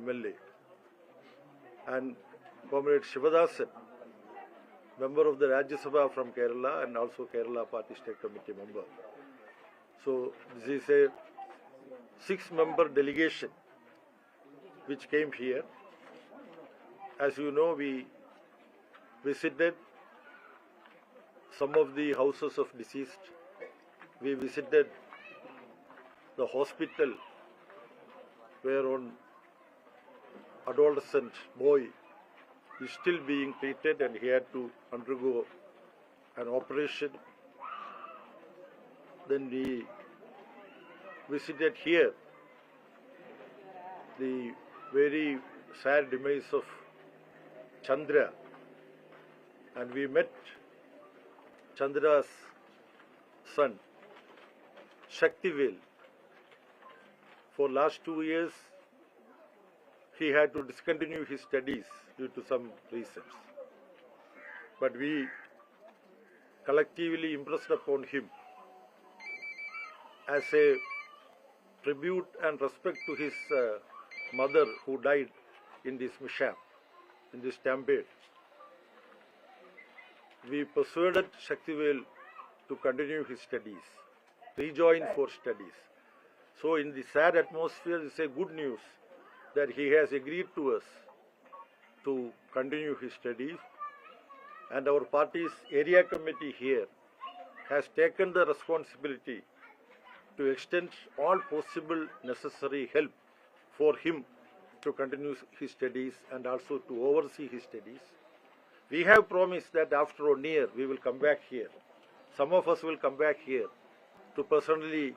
MLA, and Comrade Shivadasan, member of the Rajya Sabha from Kerala and also Kerala Party State Committee member. So this is a 6-member delegation which came here. As you know, we visited some of the houses of deceased. We visited the hospital where an adolescent boy is still being treated and he had to undergo an operation. Then we visited here the very sad demise of Chandra, and we met Chandra's son, Shaktivel. For last 2 years, he had to discontinue his studies due to some reasons. But we collectively impressed upon him as a tribute and respect to his mother who died in this mishap, in this stampede. We persuaded Shaktivel to continue his studies, rejoin for studies. So in the sad atmosphere, it's a good news that he has agreed to us to continue his studies, and our party's area committee here has taken the responsibility to extend all possible necessary help for him to continue his studies and also to oversee his studies. We have promised that after 1 year we will come back here. Some of us will come back here to personally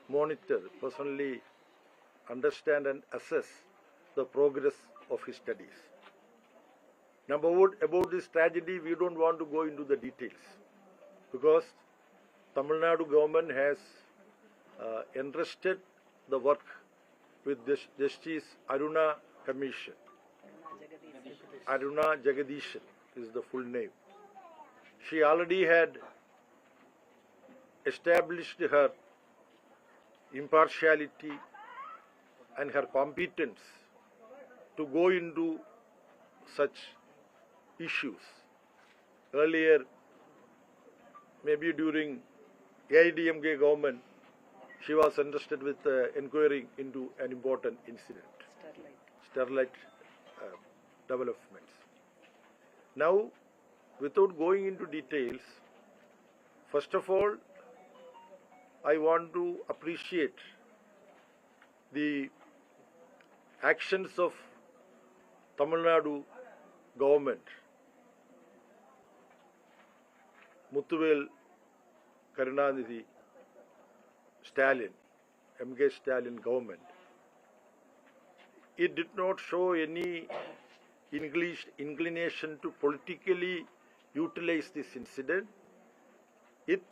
monitor, personally understand and assess the progress of his studies. Number one, about this tragedy, we don't want to go into the details because Tamil Nadu government has entrusted the work with this Justice Aruna Commission. Aruna Jagadishan is the full name. She already had established her impartiality and her competence to go into such issues. Earlier, maybe during AIDMK government, she was entrusted with inquiring into an important incident, Sterlite developments. Now, without going into details, first of all, I want to appreciate the actions of Tamil Nadu government, Muthuvel Karunanidhi, Stalin, MK Stalin government. It did not show any inclination to politically utilize this incident. It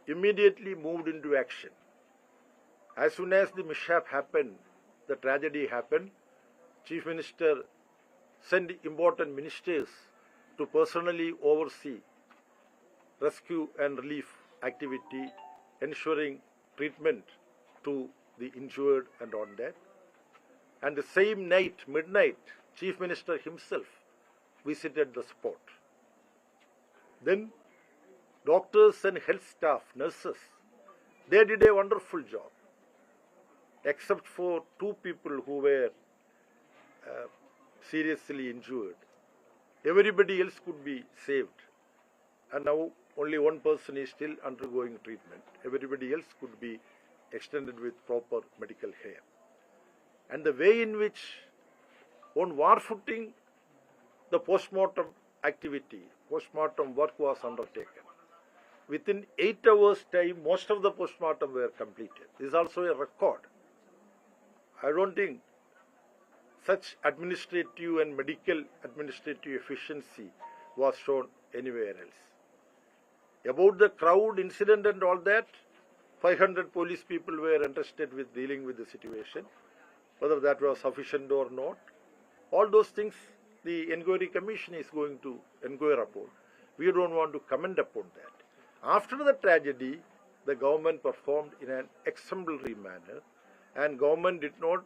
immediately moved into action. As soon as the mishap happened, the tragedy happened, Chief Minister sent important ministers to personally oversee rescue and relief activity, ensuring treatment to the injured and on that. And the same night, midnight, Chief Minister himself visited the spot. Then doctors and health staff, nurses, they did a wonderful job, except for 2 people who were seriously injured. Everybody else could be saved. And now only 1 person is still undergoing treatment. Everybody else could be extended with proper medical care. And the way in which, on war footing, the postmortem activity, postmortem work was undertaken. Within 8 hours' time, most of the postmortem were completed. This is also a record. I don't think such administrative and medical administrative efficiency was shown anywhere else. About the crowd incident and all that, 500 police people were entrusted with dealing with the situation. Whether that was sufficient or not, all those things the inquiry commission is going to inquire upon. We don't want to comment upon that. After the tragedy, the government performed in an exemplary manner, and government did not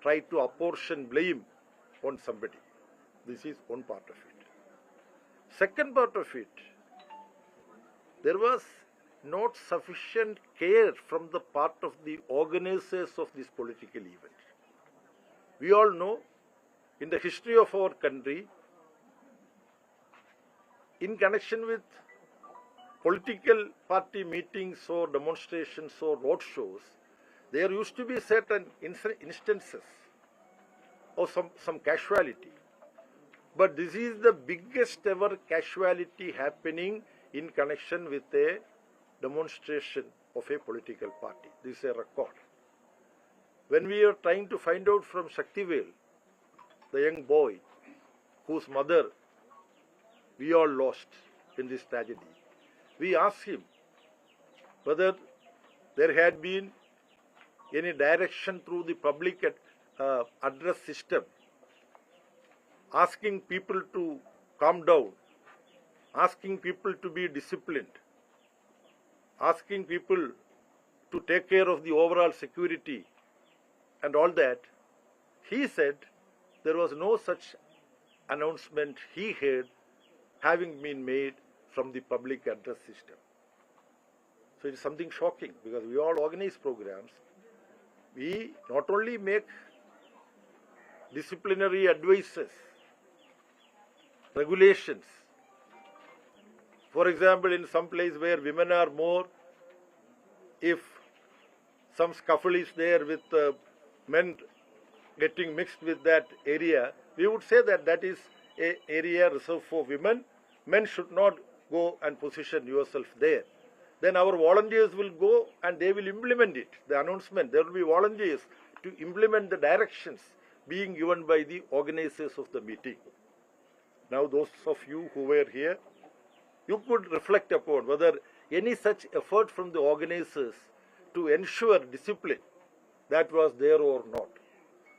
try to apportion blame on somebody. This is one part of it. Second part of it, there was not sufficient care from the part of the organizers of this political event. We all know, in the history of our country, in connection with political party meetings or demonstrations or roadshows, there used to be certain instances of some casualty. But this is the biggest ever casualty happening in connection with a demonstration of a political party. This is a record. When we are trying to find out from Shaktivel, the young boy whose mother we all lost in this tragedy, we asked him whether there had been any direction through the public address system, asking people to calm down, asking people to be disciplined, asking people to take care of the overall security and all that. He said there was no such announcement he heard having been made from the public address system. So it is something shocking, because we all organize programs. We not only make disciplinary advices, regulations. For example, in some place where women are more, if some scuffle is there with men getting mixed with that area, we would say that that is an area reserved for women. Men should not go and position yourself there. Then our volunteers will go and they will implement it. The announcement, there will be volunteers to implement the directions being given by the organizers of the meeting. Now those of you who were here, you could reflect upon whether any such effort from the organizers to ensure discipline that was there or not.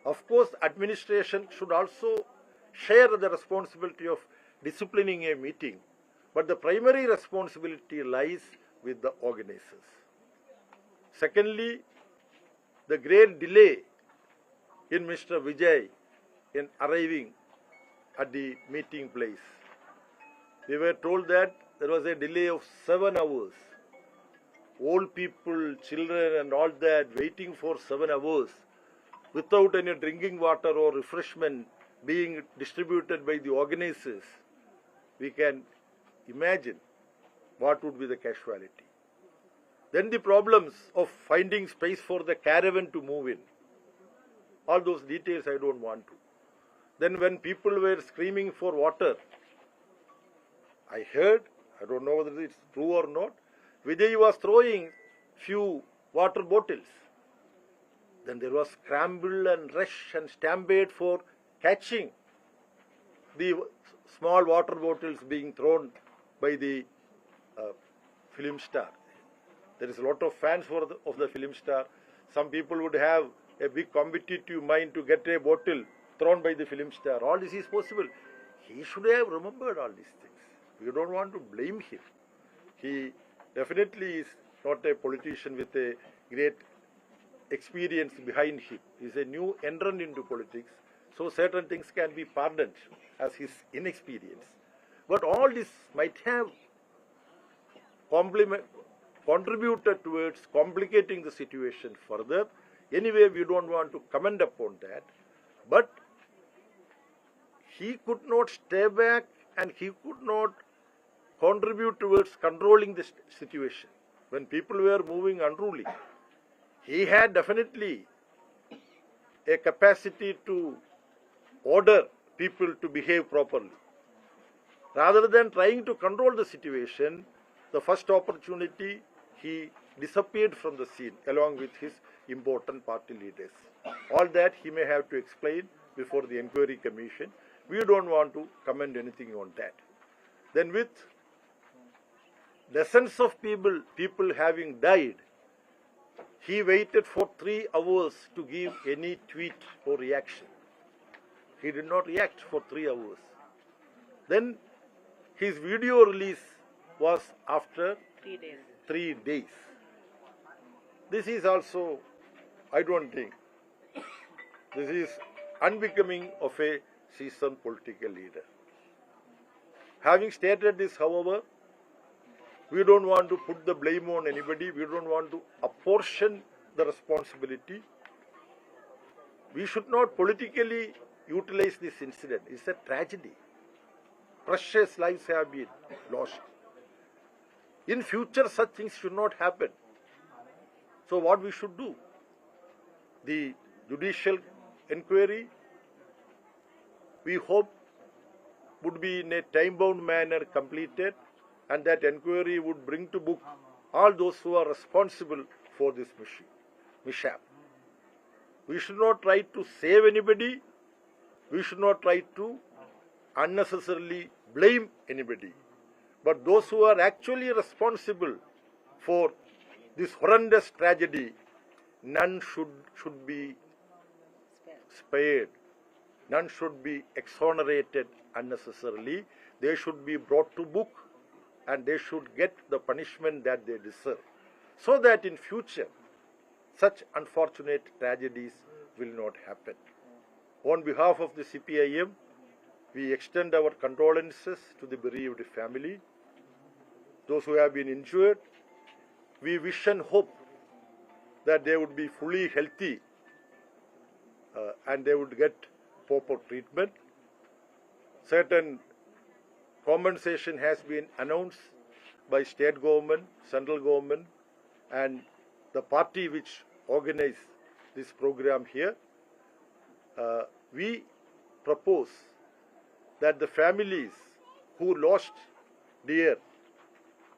Of course, administration should also share the responsibility of disciplining a meeting, but the primary responsibility lies with the organizers. Secondly, the great delay in Mr. Vijay in arriving at the meeting place. We were told that there was a delay of 7 hours. Old people, children and all that waiting for 7 hours without any drinking water or refreshment being distributed by the organizers. We can imagine what would be the casualty. Then the problems of finding space for the caravan to move in. All those details I don't want to. Then when people were screaming for water, I heard, I don't know whether it's true or not, Vijay was throwing few water bottles. Then there was scramble and rush and stampede for catching the small water bottles being thrown by the film star. There is a lot of fans of the film star. Some people would have a big competitive mind to get a bottle thrown by the film star. All this is possible. He should have remembered all these things. We don't want to blame him. He definitely is not a politician with a great experience behind him. He is a new entrant into politics. So certain things can be pardoned as his inexperience. But all this might have contributed towards complicating the situation further. Anyway, we don't want to comment upon that. But he could not stay back and he could not contribute towards controlling the situation. When people were moving unruly, he had definitely a capacity to order people to behave properly. Rather than trying to control the situation, the first opportunity, he disappeared from the scene along with his important party leaders. All that he may have to explain before the inquiry commission. We don't want to comment anything on that. Then with dozens of people having died, he waited for 3 hours to give any tweet or reaction. He did not react for 3 hours. Then his video release was after 3 days. 3 days. This is also, I don't think, This is unbecoming of a seasoned political leader. Having stated this, however, we don't want to put the blame on anybody. We don't want to apportion the responsibility. We should not politically utilize this incident. It's a tragedy. Precious lives have been lost. In future, such things should not happen. So what we should do? The judicial inquiry, we hope, would be in a time-bound manner completed, and that inquiry would bring to book all those who are responsible for this mishap. We should not try to save anybody. We should not try to unnecessarily blame anybody. But those who are actually responsible for this horrendous tragedy, none should be spared. None should be exonerated unnecessarily. They should be brought to book and they should get the punishment that they deserve, so that in future such unfortunate tragedies will not happen. On behalf of the CPIM, we extend our condolences to the bereaved family, those who have been injured. We wish and hope that they would be fully healthy and they would get proper treatment. Certain compensation has been announced by state government, central government, and the party which organized this program here. We propose that the families who lost dear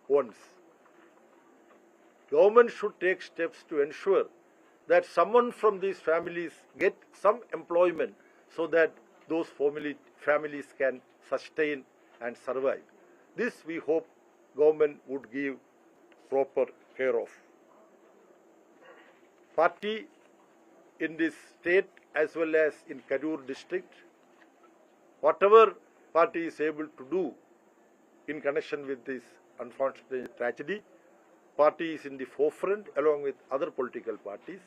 ones, government should take steps to ensure that someone from these families get some employment so that those families can sustain and survive. This we hope government would give proper care of. Party in this state as well as in Kollywood district, whatever party is able to do in connection with this unfortunate tragedy, party is in the forefront along with other political parties.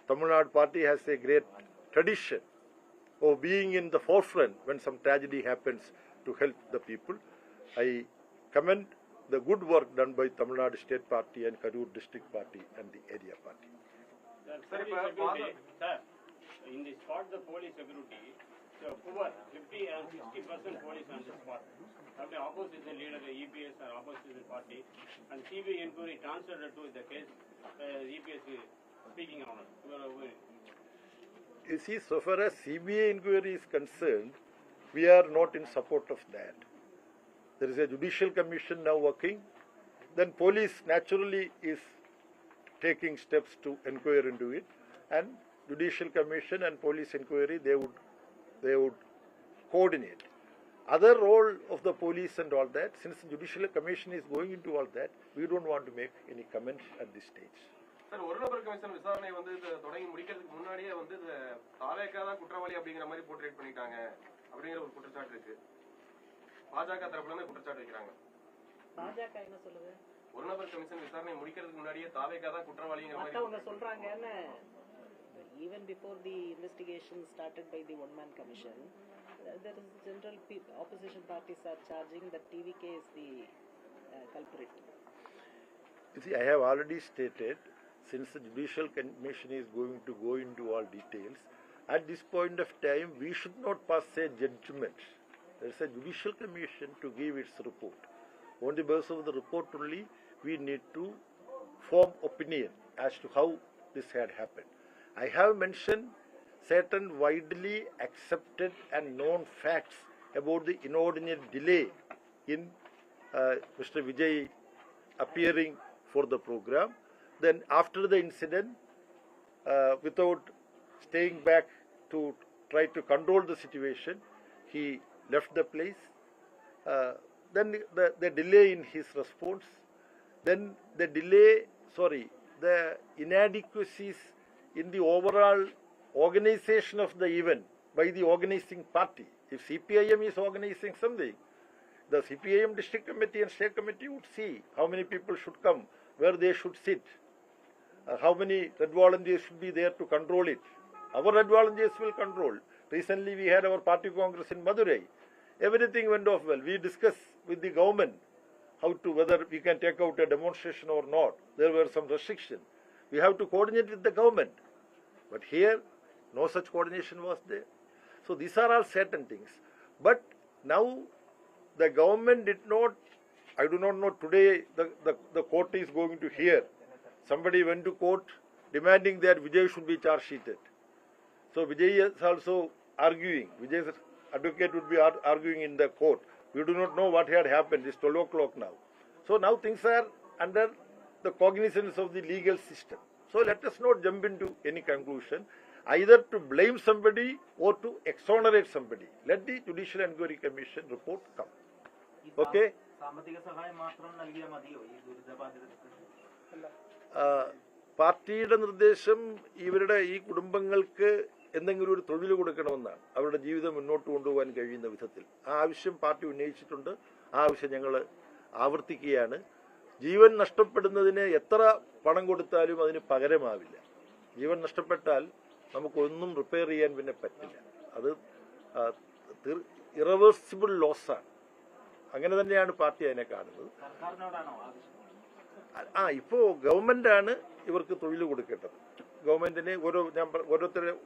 Tamil Nadu party has a great tradition of being in the forefront when some tragedy happens to help the people. I commend the good work done by Tamil Nadu State Party and Kollywood District Party and the area party. In the spot, the police security, so poor 50 and 60% police on the spot. The opposition leader, the EPS or opposition party, and CBI inquiry transferred to the case. EPS is speaking on it. You see, so far as CBI inquiry is concerned, we are not in support of that. There is a judicial commission now working. Then police naturally is taking steps to inquire into it, and judicial commission and police inquiry they would coordinate. Other role of the police and all that, since the judicial commission is going into all that, we don't want to make any comments at this stage. Sir, ஒரு நபர் commission விசாரணை வந்து தொடங்கி முடிக்கிறதுக்கு முன்னாடியே வந்து தாவேகா தான் குற்றவாளி அப்படிங்கிற மாதிரி போர்ட்ரேட் பண்ணிட்டாங்க அப்படிங்கிற ஒரு குற்றச்சாட்டு இருக்கு. பாஜக தரப்புல இருந்து குற்றச்சாட்டு வைக்கிறாங்க. பாஜக என்ன சொல்லுது? ஒரு நபர் கமிஷன் விசாரணை முடிக்கிறதுக்கு முன்னாடியே தாவேகா தான் குற்றவாளிங்கிற மாதிரி அவங்க சொல்றாங்கன்னு. Even before the investigation started by the one-man commission, there is general opposition parties are charging that TVK is the culprit. You see, I have already stated, since the judicial commission is going to go into all details, at this point of time, we should not pass a judgment. There is a judicial commission to give its report. On the basis of the report only, we need to form opinion as to how this had happened. I have mentioned certain widely accepted and known facts about the inordinate delay in Mr. Vijay appearing for the program. Then after the incident, without staying back to try to control the situation, he left the place. Then the delay in his response, then the inadequacies in the overall organization of the event by the organizing party. If CPIM is organizing something, the CPIM district committee and state committee would see how many people should come, where they should sit, how many red volunteers should be there to control it. Our red volunteers will control. Recently we had our party congress in Madurai. Everything went off well. We discussed with the government whether we can take out a demonstration or not. There were some restrictions. We have to coordinate with the government. But here, no such coordination was there. So these are all certain things. But now the government did not, I do not know, today the court is going to hear. Somebody went to court demanding that Vijay should be charge sheeted. So Vijay is also arguing. Vijay's advocate would be arguing in the court. We do not know what had happened. It's 12 o'clock now. So now things are under the cognizance of the legal system. So let us not jump into any conclusion, either to blame somebody or to exonerate somebody. Let the Judicial Inquiry Commission report come. Okay? പാർട്ടിയുടെ നിർദ്ദേശം ഇവരുടെ ഈ കുടുംബങ്ങൾക്ക് എന്തെങ്കിലും ഒരു തൊഴിൽ കൊടുക്കണമെന്നാണ്, അവരുടെ ജീവിതം മുന്നോട്ട് കൊണ്ടുപോകാൻ കഴിയുന്ന വിധത്തിൽ. ആ ആവശ്യം പാർട്ടി ഉന്നയിച്ചിട്ടുണ്ട്. ആ ആവശ്യം ഞങ്ങൾ ആവർത്തിക്കുകയാണ്. ജീവൻ നഷ്ടപ്പെടുന്നതിന് എത്ര പണം കൊടുത്താലും അതിന് പകരമാവില്ല. ജീവൻ നഷ്ടപ്പെട്ടാൽ നമുക്കൊന്നും റിപ്പയർ ചെയ്യാൻ പിന്നെ പറ്റില്ല. അത് ഇറവേഴ്സിബിൾ ലോസാണ്. അങ്ങനെ തന്നെയാണ് പാർട്ടി അതിനെ കാണുന്നത്. ഇപ്പോ ഗവൺമെന്റാണ് ഇവർക്ക് തൊഴിൽ കൊടുക്കേണ്ടത്. ഗവൺമെന്റിന്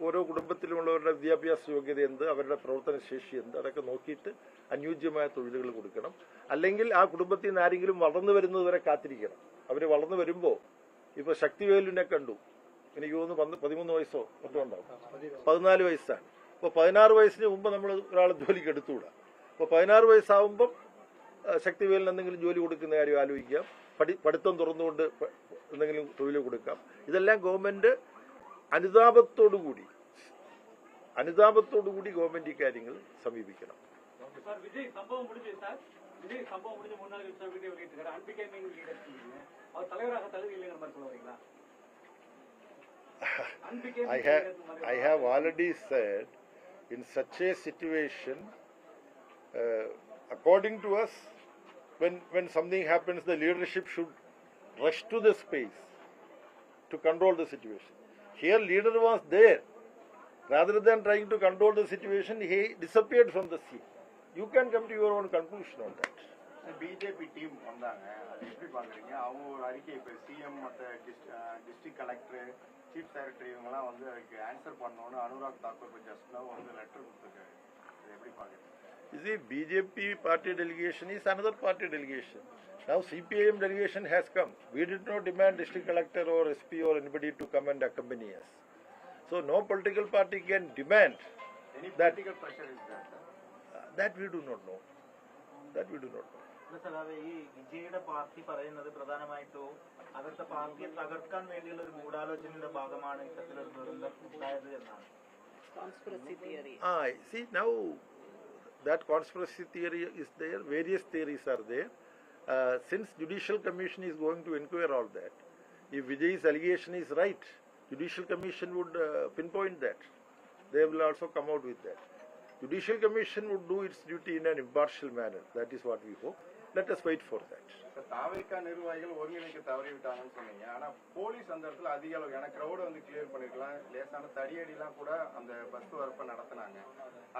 ഓരോ കുടുംബത്തിലുമുള്ളവരുടെ വിദ്യാഭ്യാസ യോഗ്യത എന്ത്, അവരുടെ പ്രവർത്തന ശേഷി എന്ത്, അതൊക്കെ നോക്കിയിട്ട് അനുയോജ്യമായ തൊഴിലുകൾ കൊടുക്കണം. അല്ലെങ്കിൽ ആ കുടുംബത്തിൽ നിന്ന് ആരെങ്കിലും വളർന്നു വരുന്നത് വരെ കാത്തിരിക്കണം. അവർ വളർന്നു വരുമ്പോൾ ഇപ്പൊ ശക്തിവേലുവിനെ കണ്ടു, എനിക്ക് തോന്നുന്നു 13 വയസ്സോ മറ്റോ ഉണ്ടാവും, 14 വയസ്സാണ്. അപ്പോൾ 16 വയസ്സിന് മുമ്പ് നമ്മൾ ഒരാളെ ജോലിക്ക് എടുത്തുകൂടാ. അപ്പോൾ 16 വയസ്സാവുമ്പം ശക്തിവേലിന് എന്തെങ്കിലും ജോലി കൊടുക്കുന്ന കാര്യം ആലോചിക്കാം. പഠിത്തം തുറന്നുകൊണ്ട് എന്തെങ്കിലും തൊഴിൽ കൊടുക്കാം. ഇതെല്ലാം ഗവൺമെന്റ് അനുതാപത്തോടുകൂടി ഗവൺമെന്റ് ഈ കാര്യങ്ങൾ സമീപിക്കണം. I have already said, in such a situation, according to us, when something happens, the leadership should rush to the space to control the situation. Here leader was there. Rather than trying to control the situation, he disappeared from the scene. You can come to your own conclusion on that. BJP team வந்தாங்க, அது எப்படி பாக்குறீங்க? அவங்க ஒரு அறிக்கை, இப்ப CM மற்ற district collector, chief secretary இவங்கெல்லாம் வந்து அதுக்கு ஆன்சர் பண்ணணும்னு அனுராக் தாக்கூர் ஜஸ்ட் நவ் வந்து லெட்டர் கொடுத்துருக்காரு. அது எப்படி பாக்குறீங்க? You see, BJP party delegation is another party delegation. Now CPIM delegation has come. We did not demand district collector or SP or anybody to come and accompany us. So no political party can demand. Any political pressure is there? That we do not know. That we do not know. ഈ വിജയുടെ party പറയുന്നത് പ്രധാനമായിട്ടും അവരുടെ പാർട്ടിയെ തകർക്കാൻ വേണ്ടിയുള്ള ഒരു ഗൂഢാലോചനയുടെ ഭാഗമാണ് ഇത്തരത്തിലൊരു ദുരന്തം ഉണ്ടായത് എന്നാണ്. Conspiracy theory. See, now that conspiracy theory is there. Various theories are there. Since Judicial Commission is going to inquire all that, if Vijay's allegation is right, Judicial Commission would pinpoint that. They will also come out with that. Judicial Commission would do its duty in an impartial manner. That is what we hope. Let us wait for that. தாவேகா நிர்வாகிகள் ஒருங்கிணைக்க தவறிவிட்டாங்கன்னு சொன்னீங்க. ஆனா police அந்த இடத்துல அதிக அளவு கிரௌட வந்து clear பண்ணிருக்கலாம். லேசான தடியடிலாம் கூட அந்த பஸ் வரப்ப நடத்தினாங்க.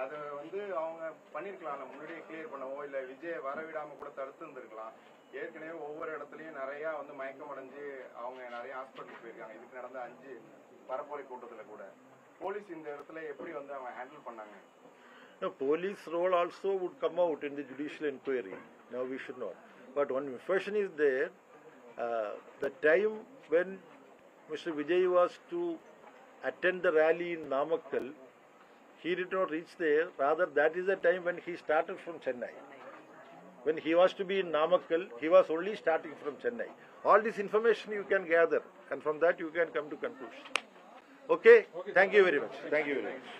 அது வந்து அவங்க பண்ணிருக்கலாம், முன்னாடியே கிளியர் பண்ணவோ இல்ல விஜய் வரவிடாம கூட தடுத்து இருந்திருக்கலாம். ஏற்கனவே ஒவ்வொரு இடத்துலயும் நிறைய வந்து மயக்கம் அடைஞ்சு அவங்க நிறைய ஹாஸ்பிட்டல் போயிருக்காங்க. இதுக்கு நடந்த 5 பரப்புரை கூட்டத்துல கூட போலீஸ் இந்த இடத்துல எப்படி வந்து அவங்க ஹேண்டில் பண்ணாங்க? No, police role also would come out in the judicial inquiry. Now we should not. But one information is there. The time when Mr. Vijay was to attend the rally in Namakkal, he did not reach there. Rather, that is the time when he started from Chennai. When he was to be in Namakkal, he was only starting from Chennai. All this information you can gather, and from that you can come to conclusion. Okay? Thank you very much. Thank you very much.